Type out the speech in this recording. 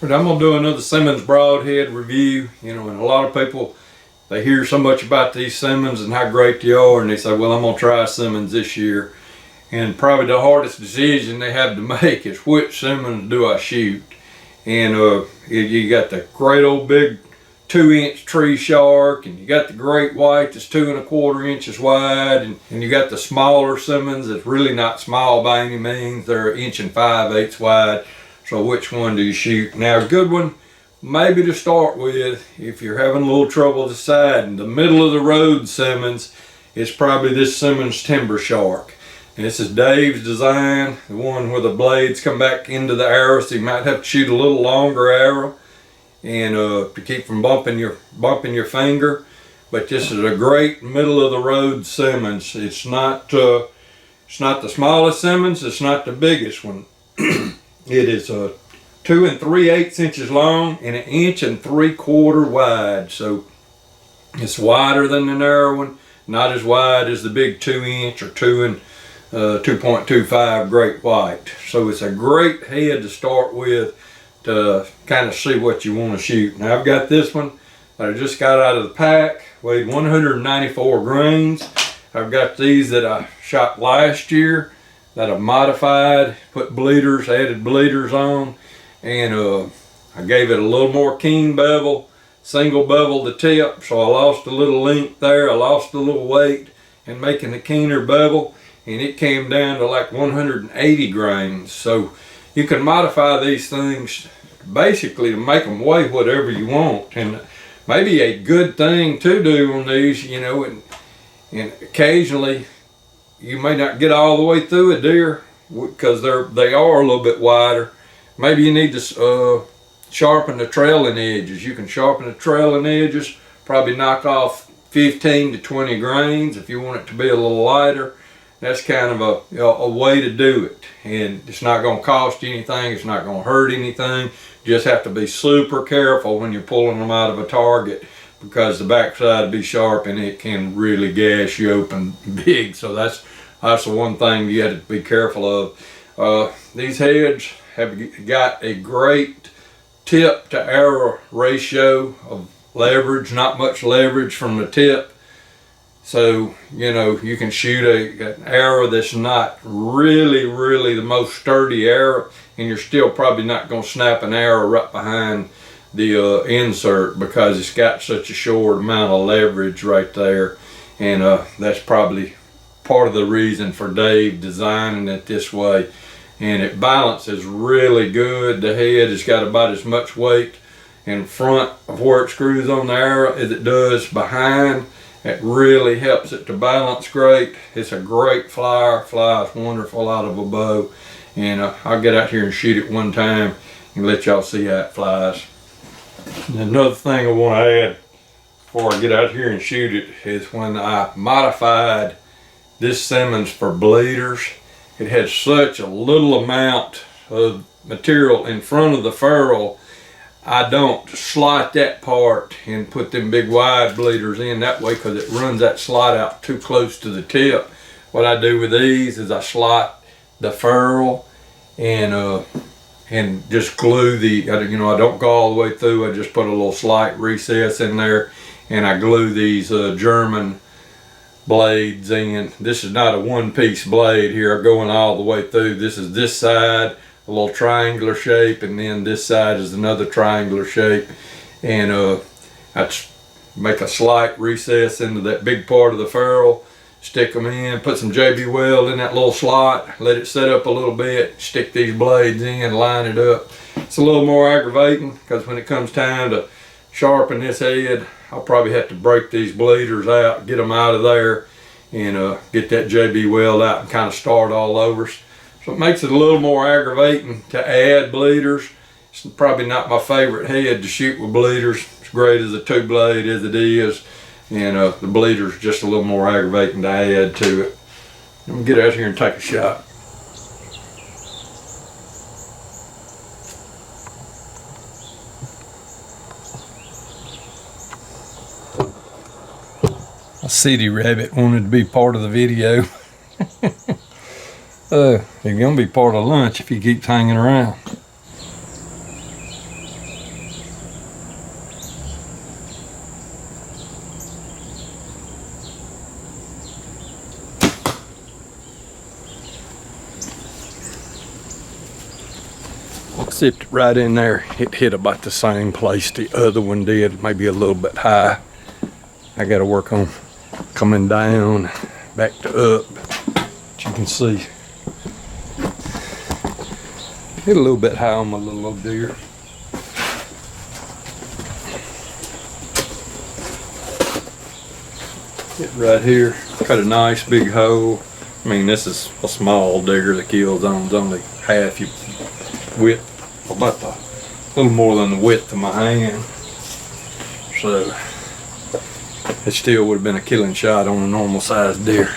But I'm gonna do another Simmons broadhead review. You know, and a lot of people, they hear so much about these Simmons and how great they are, and they say, well, I'm gonna try Simmons this year. And probably the hardest decision they have to make is which Simmons do I shoot. And you got the great old big 2-inch tree shark, and you got the great white that's 2 1/4 inches wide, and you got the smaller Simmons that's really not small by any means. They're 1 5/8 inches wide. So which one do you shoot? Now, a good one, maybe to start with, if you're having a little trouble deciding, the middle of the road Simmons is probably this Simmons Timbershark. And this is Dave's design, the one where the blades come back into the arrow, so you might have to shoot a little longer arrow, and to keep from bumping your finger. But this is a great middle of the road Simmons. It's not the smallest Simmons. It's not the biggest one. It is 2 3/8 inches long and 1 3/4 inches wide. So it's wider than the narrow one, not as wide as the big 2-inch or 2.25 great white. So it's a great head to start with to kind of see what you want to shoot. Now I've got this one that I just got out of the pack, weighed 194 grains. I've got these that I shot last year that I modified, put bleeders, added bleeders on, and I gave it a little more keen bevel, single bevel the tip, so I lost a little length there, I lost a little weight in making a keener bevel, and it came down to like 180 grains. So you can modify these things basically to make them weigh whatever you want. And maybe a good thing to do on these, you know, and occasionally you may not get all the way through a deer because they are a little bit wider. Maybe you need to sharpen the trailing edges. You can sharpen the trailing edges, probably knock off 15 to 20 grains if you want it to be a little lighter. That's kind of a way to do it, and it's not going to cost you anything. It's not going to hurt anything. You just have to be super careful when you're pulling them out of a target, because the backside will be sharp and it can really gash you open big. So that's the one thing you have to be careful of. These heads have got a great tip to arrow ratio of leverage, not much leverage from the tip. So, you know, you can shoot an arrow that's not really the most sturdy arrow, and you're still probably not going to snap an arrow right behind the insert because it's got such a short amount of leverage right there. And that's probably part of the reason for Dave designing it this way. And it balances really good. The head has got about as much weight in front of where it screws on the arrow as it does behind. It really helps it to balance great. It's a great flyer. Flies wonderful out of a bow. And I'll get out here and shoot it one time and let y'all see how it flies. And another thing I want to add before I get out here and shoot it is when I modified this Simmons for bleeders, it had such a little amount of material in front of the ferrule. I don't slot that part and put them big wide bleeders in that way because it runs that slot out too close to the tip. What I do with these is I slot the ferrule and just glue I don't go all the way through. I just put a little slight recess in there, and I glue these German blades in. This is not a one-piece blade here going all the way through. This is this side, a little triangular shape, and then this side is another triangular shape. And I make a slight recess into that big part of the ferrule, stick them in, put some JB weld in that little slot, let it set up a little bit, stick these blades in, line it up. It's a little more aggravating because when it comes time to sharpen this head, I'll probably have to break these bleeders out, get them out of there, and get that JB weld out and kind of start all over. So it makes it a little more aggravating to add bleeders. It's probably not my favorite head to shoot with bleeders. As great as a 2-blade as it is, and the bleeder's just a little more aggravating to add to it. I'm gonna get out here and take a shot. A city rabbit wanted to be part of the video. He's gonna be part of lunch if he keeps hanging around. Sipped it right in there. It hit about the same place the other one did, maybe a little bit high. I got to work on coming down, back to up. But you can see, hit a little bit high on my little old deer. Hit right here, cut a nice big hole. I mean, this is a small digger. The kill zone's only half your width, about a little more than the width of my hand. So it still would have been a killing shot on a normal sized deer.